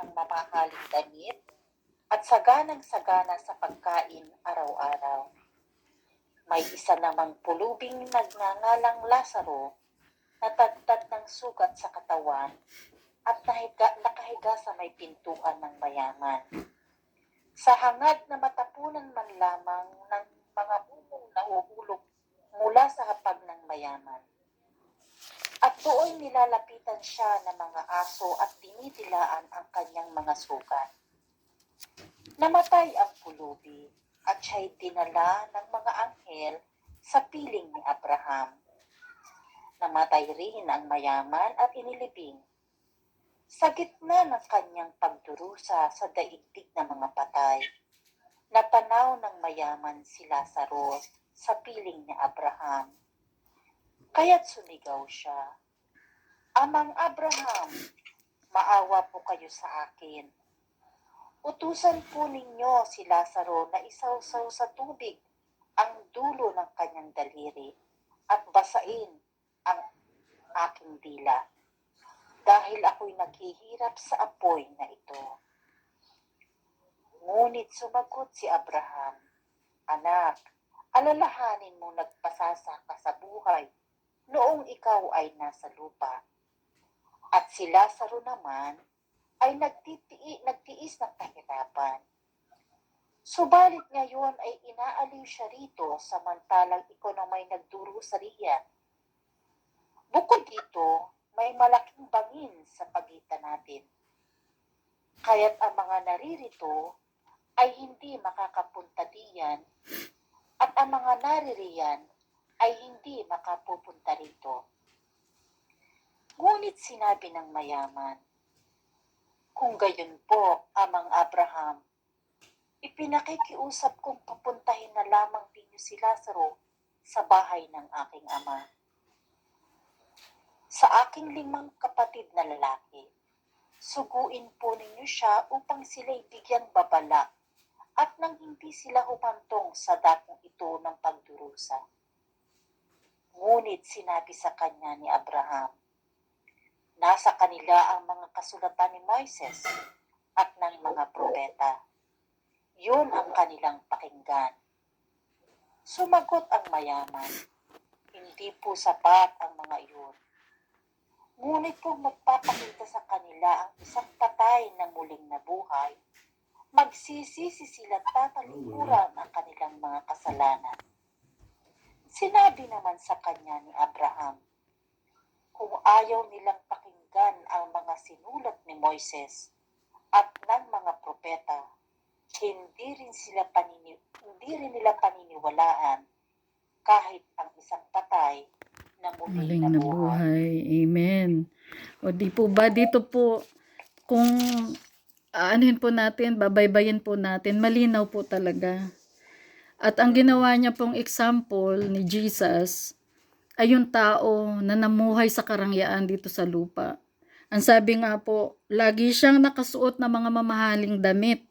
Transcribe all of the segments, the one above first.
ng mamahaling damit at saganang-sagana sa pagkain araw-araw. May isa namang pulubing nagngangalang Lazaro na tagtad ng sugat sa katawan at nakahiga sa may pintuan ng mayaman. Sa hangad na matapunan man lamang ng mga bubong na uhulog mula sa hapag ng mayaman. At doon nilalapitan siya ng mga aso at dinidilaan ang kanyang mga sugat. Namatay ang pulubi at siya'y dinala ng mga anghel sa piling ni Abraham. Namatay rin ang mayaman at inilibing. Sa gitna ng kanyang pagdurusa sa daigdig ng mga patay, natanaw ng mayaman si Lazaro sa piling ni Abraham. Kaya't sumigaw siya, "Amang Abraham, maawa po kayo sa akin. Utusan po ninyo si Lazaro na isawsaw sa tubig ang dulo ng kanyang daliri at basain ang aking dila, dahil ako'y naghihirap sa apoy na ito." Ngunit sumagot si Abraham, "Anak, alalahanin mo nagpasasa ka sa buhay noong ikaw ay nasa lupa. At si Lazaro naman ay nagtiis ng kahirapan. Subalit ngayon ay inaaliw siya rito samantalang ikaw na may nagdurusa riyan. Bukod dito, may malaking bangin sa pagitan natin. Kaya't ang mga naririto ay hindi makakapunta diyan at ang mga naririyan ay hindi makapupunta rito." Ngunit sinabi ng mayaman, "Kung gayon po, Amang Abraham, ipinakikiusap kong papuntahin na lamang ninyo si Lazaro sa bahay ng aking ama. Sa aking 5 kapatid na lalaki, suguin po ninyo siya upang sila'y bigyang babala at nang hindi sila humantong sa dakong ito ng pagdurusa." Ngunit sinabi sa kanya ni Abraham, "Nasa kanila ang mga kasulatan ni Moises at ng mga propeta. Yun ang kanilang pakinggan." Sumagot ang mayaman, "Hindi po sapat ang mga iyon. Ngunit kung magpapakita sa kanila ang isang patay na muling nabuhay, magsisisi sila at tatalikuran ang kanilang mga kasalanan." Sinabi naman sa kanya ni Abraham, "Kung ayaw nilang pakinggan ang mga sinulat ni Moises at ng mga propeta, hindi rin nila paniniwalaan kahit ang isang patay na muling nabuhay." nabuhay. Amen. O di po ba dito po, kung aanhin po natin, babaybayin po natin, malinaw po talaga. At ang ginawa niya pong example ni Jesus ay yung tao na namuhay sa karangyaan dito sa lupa. Ang sabi nga po, lagi siyang nakasuot ng mga mamahaling damit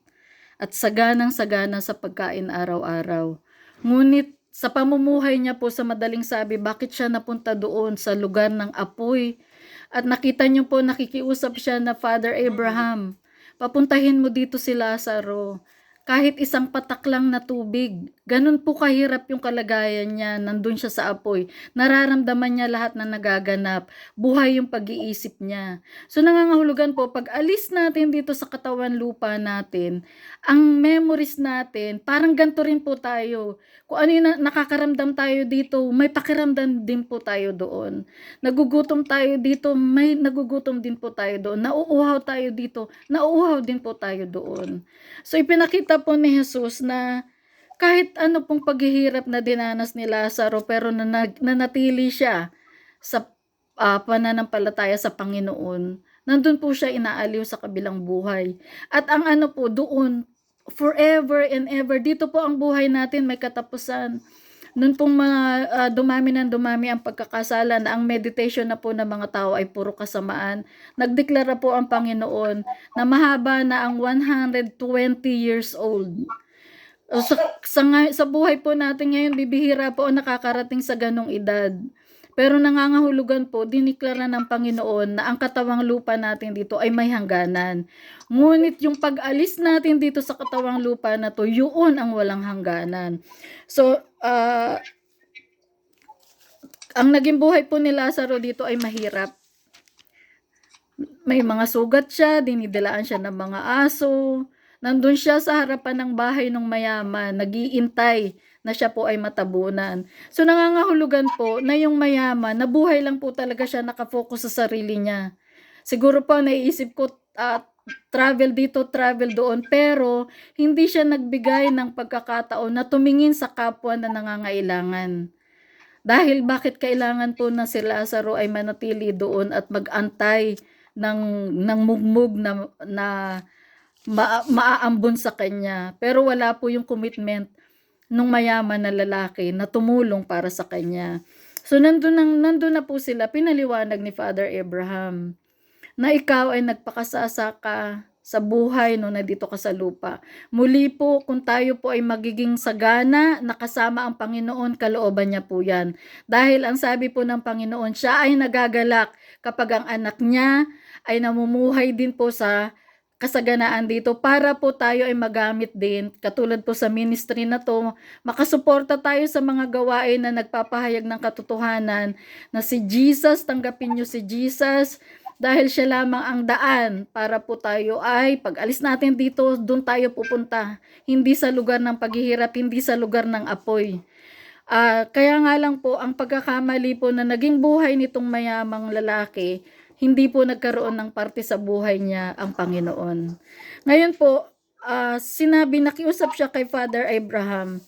at saganang-sagana sa pagkain araw-araw. Ngunit sa pamumuhay niya po, sa madaling sabi, bakit siya napunta doon sa lugar ng apoy? At nakita niyo po, nakikiusap siya na, "Father Abraham, papuntahin mo dito si Lazaro. Kahit isang patak lang na tubig." Ganun po kahirap yung kalagayan niya. Nandun siya sa apoy. Nararamdaman niya lahat na nagaganap. Buhay yung pag-iisip niya. So nangangahulugan po, pag alis natin dito sa katawan lupa natin, ang memories natin, parang ganito rin po tayo. Kung ano yung nakakaramdam tayo dito, may pakiramdam din po tayo doon. Nagugutom tayo dito, may nagugutom din po tayo doon. Nauuhaw tayo dito, nauuhaw din po tayo doon. So ipinakita po ni Jesus na kahit ano pong paghihirap na dinanas ni Lazaro, pero nanatili siya sa pananampalataya sa Panginoon. Nandun po siya inaaliw sa kabilang buhay. At ang ano po doon, forever and ever, dito po ang buhay natin may katapusan. Noon pong dumami ng dumami ang pagkakasala, na ang meditation na po ng mga tao ay puro kasamaan, nagdeklara po ang Panginoon na mahaba na ang 120 years old. Sa buhay po natin ngayon, bibihira po ang nakakarating sa ganong edad. Pero nangangahulugan po, diniklara ng Panginoon na ang katawang lupa natin dito ay may hangganan. Ngunit yung pag-alis natin dito sa katawang lupa na to, yun ang walang hangganan. So, ang naging buhay po ni Lazaro dito ay mahirap. May mga sugat siya, dinidilaan siya ng mga aso. Nandun siya sa harapan ng bahay ng mayaman, nag-iintay na siya po ay matabunan. So nangangahulugan po na yung mayaman, nabuhay lang po talaga siya, nakafocus sa sarili niya. Siguro po naiisip ko, travel dito, travel doon, pero hindi siya nagbigay ng pagkakataon na tumingin sa kapwa na nangangailangan. Dahil bakit kailangan po na si Lazaro ay manatili doon at mag-antay ng mugmug na maaambon sa kanya. Pero wala po yung commitment nung mayaman na lalaki na tumulong para sa kanya. So nandun na po sila, pinaliwanag ni Father Abraham na ikaw ay nagpakasasa ka sa buhay no nandito ka sa lupa. Muli po, kung tayo po ay magiging sagana, nakasama ang Panginoon, kalooban niya po yan. Dahil ang sabi po ng Panginoon, siya ay nagagalak kapag ang anak niya ay namumuhay din po sa kasaganaan dito para po tayo ay magamit din, katulad po sa ministry na to, makasuporta tayo sa mga gawain na nagpapahayag ng katotohanan na si Jesus, tanggapin nyo si Jesus, dahil siya lamang ang daan para po tayo ay pag alis natin dito, doon tayo pupunta. Hindi sa lugar ng paghihirap, hindi sa lugar ng apoy. Kaya nga lang po, ang pagkakamali po na naging buhay nitong mayamang lalaki, hindi po nagkaroon ng parte sa buhay niya ang Panginoon. Ngayon po, sinabi, nakiusap siya kay Father Abraham,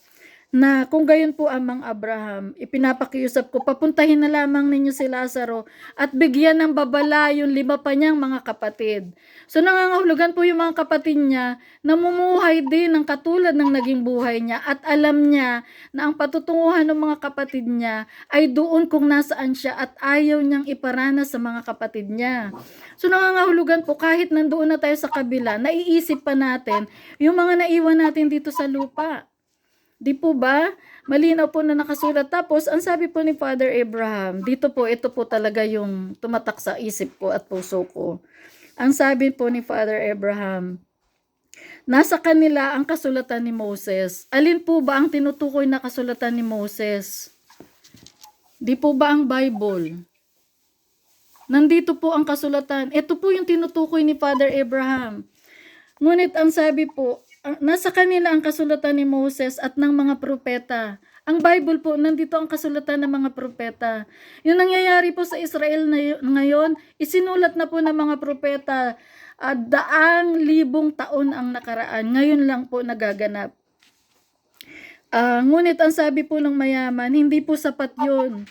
na kung gayon po amang Abraham, ipinapakiusap ko, papuntahin na lamang ninyo si Lazaro at bigyan ng babala yung 5 pa niyang mga kapatid. So nangangahulugan po yung mga kapatid niya, namumuhay din ng katulad ng naging buhay niya at alam niya na ang patutunguhan ng mga kapatid niya ay doon kung nasaan siya at ayaw niyang iparanas sa mga kapatid niya. So nangangahulugan po, kahit nandoon na tayo sa kabila, naiisip pa natin yung mga naiwan natin dito sa lupa. Di po ba? Malinaw po na nakasulat. Tapos, ang sabi po ni Father Abraham, ito po talaga yung tumatak sa isip ko at puso ko. Ang sabi po ni Father Abraham, nasa kanila ang kasulatan ni Moses. Alin po ba ang tinutukoy na kasulatan ni Moses? Di po ba ang Bible? Nandito po ang kasulatan. Ito po yung tinutukoy ni Father Abraham. Ngunit ang sabi po, nasa kanila ang kasulatan ni Moses at ng mga propeta. Ang Bible po, nandito ang kasulatan ng mga propeta. Yung nangyayari po sa Israel ngayon, isinulat na po ng mga propeta, 100,000 taon ang nakaraan. Ngayon lang po nagaganap. Ngunit ang sabi po ng mayaman, hindi po sapat yun.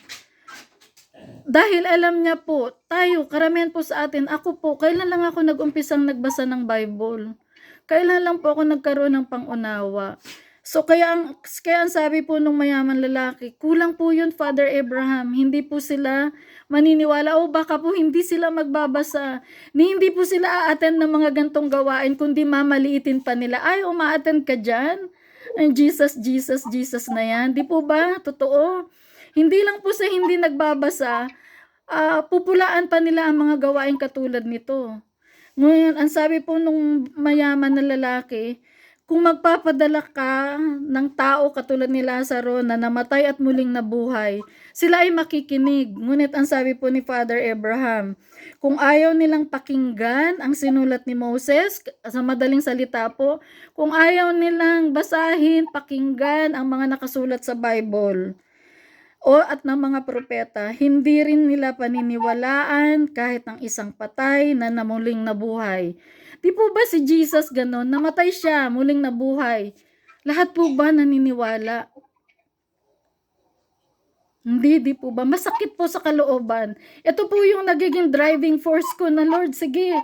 Dahil alam niya po, tayo, karamihan po sa atin, ako po, kailan lang ako nag-umpisang nagbasa ng Bible? Kailan lang po ako nagkaroon ng pangunawa? So kaya ang sabi po nung mayaman lalaki, kulang po yun, Father Abraham. Hindi po sila maniniwala, o baka po hindi sila magbabasa, hindi po sila a-attend ng mga gantong gawain, kundi mamaliitin pa nila, ay uma-attend ka dyan? Ang Jesus, Jesus, Jesus na yan. Di po ba? Totoo. Hindi lang po sa hindi nagbabasa, pupulaan pa nila ang mga gawain katulad nito. Ngayon, ang sabi po nung mayaman na lalaki, kung magpapadala ka ng tao katulad ni Lazaro na namatay at muling nabuhay, sila ay makikinig. Ngunit ang sabi po ni Father Abraham, kung ayaw nilang pakinggan ang sinulat ni Moses, sa madaling salita po, kung ayaw nilang basahin, pakinggan ang mga nakasulat sa Bible, at ng mga propeta, hindi rin nila paniniwalaan kahit ng isang patay na muling nabuhay. Di po ba si Jesus ganon? Namatay siya, muling nabuhay. Lahat po ba naniniwala? Hindi, di po ba? Masakit po sa kalooban. Ito po yung nagiging driving force ko na, Lord, sige,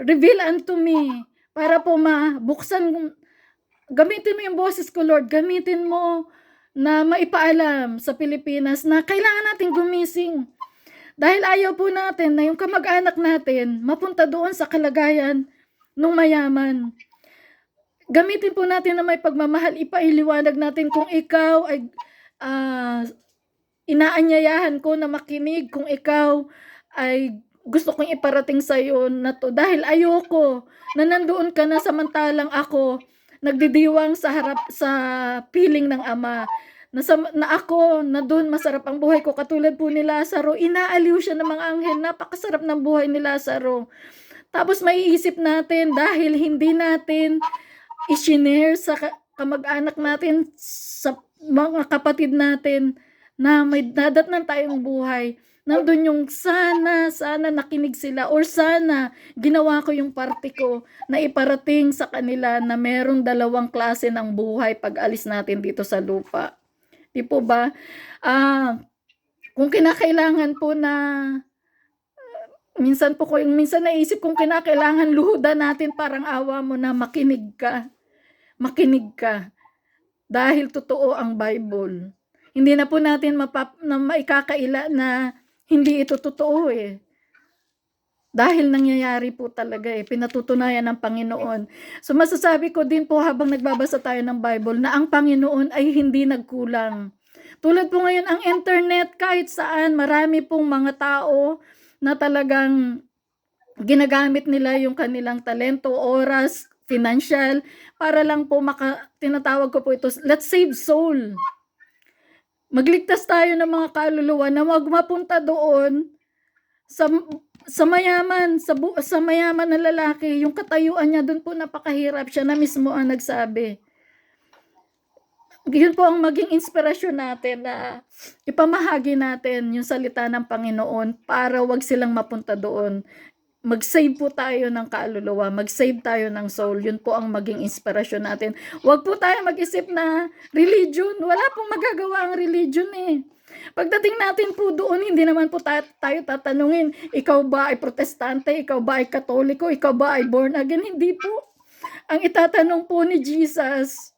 reveal unto me, para po mabuksan, gamitin mo yung boses ko, Lord, gamitin mo na maipaalam sa Pilipinas na kailangan natin gumising. Dahil ayaw po natin na yung kamag-anak natin mapunta doon sa kalagayan ng mayaman. Gamitin po natin na may pagmamahal, ipailiwanag natin kung ikaw ay inaanyayahan ko na makinig kung ikaw ay gusto kong iparating sa iyo na to, dahil ayoko na nandoon ka na samantalang ako nagdidiwang sa harap sa piling ng Ama, na ako na doon masarap ang buhay ko katulad po ni Lazaro. Inaaliw siya ng mga anghel, napakasarap ng buhay ni Lazaro. Tapos maiisip natin dahil hindi natin i-share sa kamag-anak natin, sa mga kapatid natin na may dadatnan tayong buhay, nandun yung sana nakinig sila, or sana ginawa ko yung parte ko na iparating sa kanila na merong dalawang klase ng buhay pag alis natin dito sa lupa. Di po ba? Kung kinakailangan po na minsan naisip kong kinakailangan luhudan natin, parang awa mo na makinig ka. Dahil totoo ang Bible. Hindi na po natin maikakaila na hindi ito totoo eh. Dahil nangyayari po talaga eh, pinatutunayan ng Panginoon. So masasabi ko din po habang nagbabasa tayo ng Bible na ang Panginoon ay hindi nagkulang. Tulad po ngayon ang internet, kahit saan, marami pong mga tao na talagang ginagamit nila yung kanilang talento, oras, financial, para lang po tinatawag ko po ito, let's save soul. Magligtas tayo ng mga kaluluwa na wag mapunta doon sa mayaman, sa mayaman na lalaki. Yung katayuan niya doon po napakahirap, siya na mismo ang nagsabi. Yun po ang maging inspirasyon natin na ipamahagi natin yung salita ng Panginoon para wag silang mapunta doon. Mag-save po tayo ng kaluluwa, mag-save tayo ng soul. Yun po ang maging inspirasyon natin. Huwag po tayo mag-isip na religion. Wala pong magagawa ang religion eh. Pagdating natin po doon, hindi naman po tayo tatanungin, ikaw ba ay protestante, ikaw ba ay katoliko, ikaw ba ay born again? Hindi po. Ang itatanong po ni Jesus,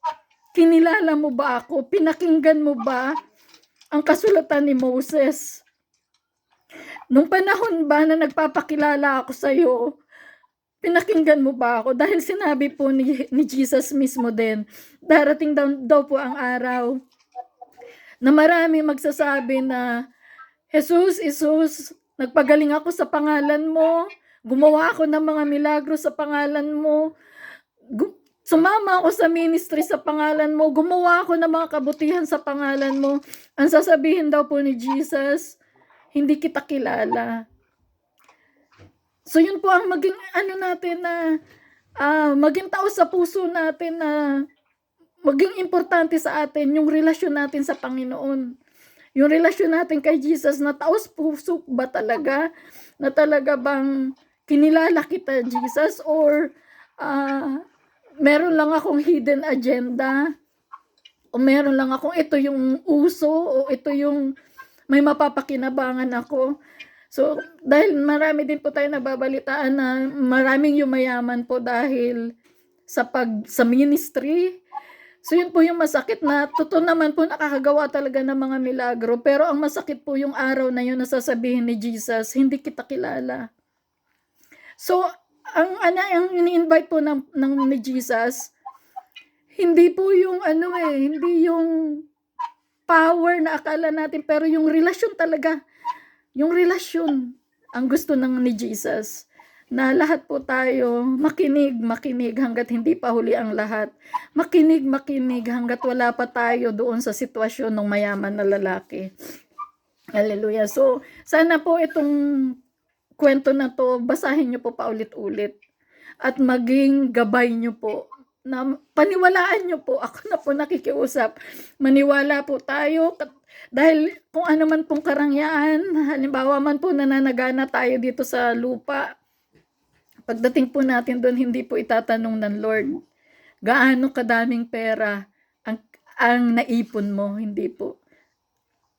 kinilala mo ba ako? Pinakinggan mo ba ang kasulatan ni Moses? Nung panahon ba na nagpapakilala ako sa iyo, pinakinggan mo ba ako? Dahil sinabi po ni Jesus mismo din, darating daw po ang araw na marami magsasabi na, Jesus, nagpagaling ako sa pangalan mo, gumawa ako ng mga milagro sa pangalan mo, sumama ako sa ministry sa pangalan mo, gumawa ako ng mga kabutihan sa pangalan mo. Ang sasabihin daw po ni Jesus, hindi kita kilala. So yun po ang maging natin na maging tao sa puso natin, na maging importante sa atin yung relasyon natin sa Panginoon. Yung relasyon natin kay Jesus, na taos puso ba talaga? Na talaga bang kinilala kita, Jesus? Or meron lang akong hidden agenda? O meron lang akong ito yung uso? O ito yung may mapapakinabangan ako? So, dahil marami din po tayo nababalitaan na maraming yumayaman po dahil sa ministry. So, yun po yung masakit, na totoo naman po nakakagawa talaga ng mga milagro. Pero ang masakit po yung araw na yun na sasabihin ni Jesus, hindi kita kilala. So, ang ini-invite po ni Jesus, hindi po yung hindi yung power na akala natin, pero yung relasyon talaga. Yung relasyon ang gusto ni Jesus, na lahat po tayo makinig hanggat hindi pa huli ang lahat. Makinig hanggat wala pa tayo doon sa sitwasyon ng mayaman na lalaki. Hallelujah. So, sana po itong kwento na to, basahin nyo po paulit-ulit. At maging gabay nyo po. Na paniwalaan nyo po. Ako na po nakikiusap. Maniwala po tayo. Dahil kung ano man pong karangyaan, halimbawa man po nananagana tayo dito sa lupa, pagdating po natin doon, hindi po itatanong ng Lord, gaano kadaming pera ang naipon mo? Hindi po.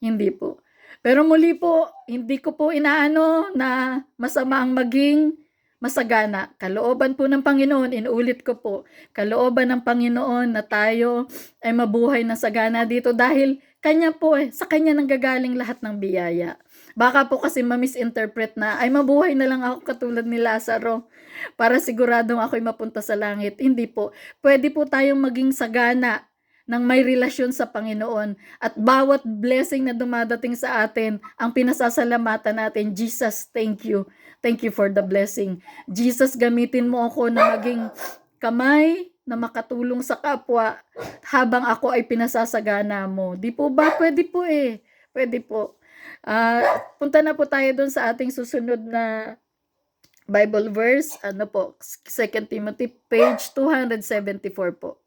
Hindi po. Pero muli po, hindi ko po inaano na masama ang maging masagana. Kalooban po ng Panginoon, inuulit ko po, kalooban ng Panginoon na tayo ay mabuhay na sagana dito, dahil Kanya po sa Kanya nanggagaling lahat ng biyaya. Baka po kasi ma-misinterpret na, ay mabuhay na lang ako katulad ni Lazaro para siguradong ako'y mapunta sa langit. Hindi po. Pwede po tayong maging sagana ng may relasyon sa Panginoon. At bawat blessing na dumadating sa atin, ang pinasasalamatan natin, Jesus, thank you. Thank you for the blessing. Jesus, gamitin mo ako na maging kamay na makatulong sa kapwa habang ako ay pinasasagana mo. Di po ba? Pwede po eh. Pwede po. Punta na po tayo doon sa ating susunod na Bible verse. Ano po? 2 Timothy page 274 po.